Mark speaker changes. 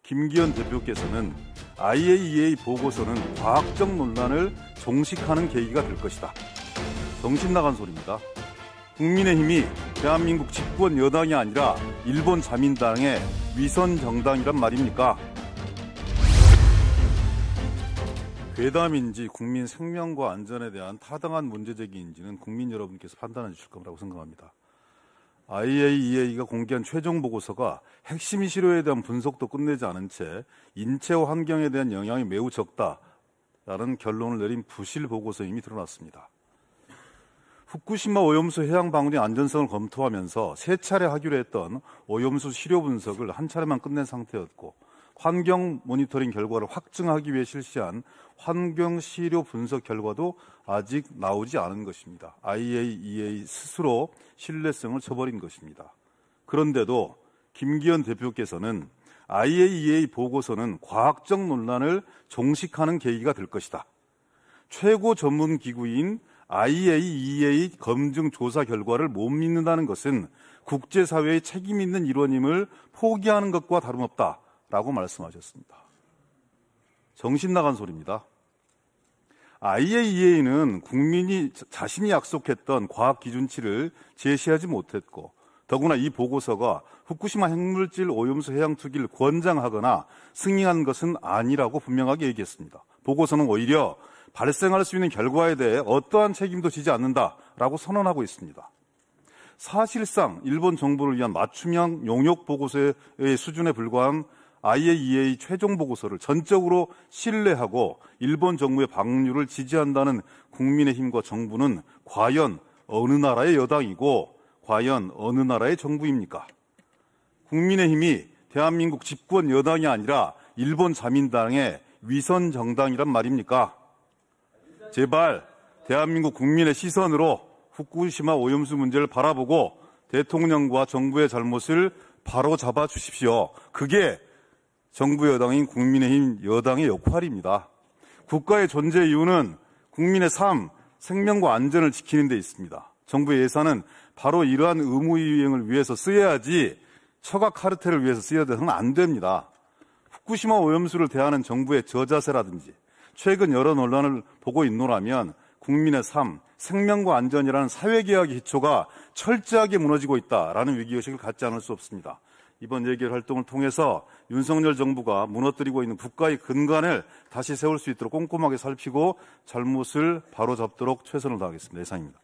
Speaker 1: 김기현 대표께서는 IAEA 보고서는 과학적 논란을 종식하는 계기가 될 것이다. 정신 나간 소리입니다. 국민의힘이 대한민국 집권 여당이 아니라 일본 자민당의 위선 정당이란 말입니까? 괴담인지 국민 생명과 안전에 대한 타당한 문제제기인지는 국민 여러분께서 판단해 주실 거라고 생각합니다. IAEA가 공개한 최종 보고서가 핵심 시료에 대한 분석도 끝내지 않은 채 인체와 환경에 대한 영향이 매우 적다라는 결론을 내린 부실 보고서임이 드러났습니다. 후쿠시마 오염수 해양 방류의 안전성을 검토하면서 세 차례 하기로 했던 오염수 시료 분석을 한 차례만 끝낸 상태였고, 환경 모니터링 결과를 확증하기 위해 실시한 환경 시료 분석 결과도 아직 나오지 않은 것입니다. IAEA 스스로 신뢰성을 저버린 것입니다. 그런데도 김기현 대표께서는 IAEA 보고서는 과학적 논란을 종식하는 계기가 될 것이다. 최고 전문 기구인 IAEA 검증 조사 결과를 못 믿는다는 것은 국제사회의 책임 있는 일원임을 포기하는 것과 다름없다라고 말씀하셨습니다. 정신 나간 소리입니다. IAEA는 국민이 자신이 약속했던 과학 기준치를 제시하지 못했고, 더구나 이 보고서가 후쿠시마 핵물질 오염수 해양 투기를 권장하거나 승인한 것은 아니라고 분명하게 얘기했습니다. 보고서는 오히려 발생할 수 있는 결과에 대해 어떠한 책임도 지지 않는다라고 선언하고 있습니다. 사실상 일본 정부를 위한 맞춤형 용역 보고서의 수준에 불과한 IAEA 최종 보고서를 전적으로 신뢰하고 일본 정부의 방류를 지지한다는 국민의힘과 정부는 과연 어느 나라의 여당이고 과연 어느 나라의 정부입니까? 국민의힘이 대한민국 집권 여당이 아니라 일본 자민당의 위선 정당이란 말입니까? 제발 대한민국 국민의 시선으로 후쿠시마 오염수 문제를 바라보고 대통령과 정부의 잘못을 바로잡아 주십시오. 그게 정부 여당인 국민의힘 여당의 역할입니다. 국가의 존재 이유는 국민의 삶, 생명과 안전을 지키는 데 있습니다. 정부의 예산은 바로 이러한 의무 이행을 위해서 쓰여야지 처가 카르텔을 위해서 쓰여서는 안 됩니다. 후쿠시마 오염수를 대하는 정부의 저자세라든지 최근 여러 논란을 보고 있노라면 국민의 삶, 생명과 안전이라는 사회계약의 기초가 철저하게 무너지고 있다라는 위기의식을 갖지 않을 수 없습니다. 이번 예결 활동을 통해서 윤석열 정부가 무너뜨리고 있는 국가의 근간을 다시 세울 수 있도록 꼼꼼하게 살피고 잘못을 바로잡도록 최선을 다하겠습니다. 이상입니다.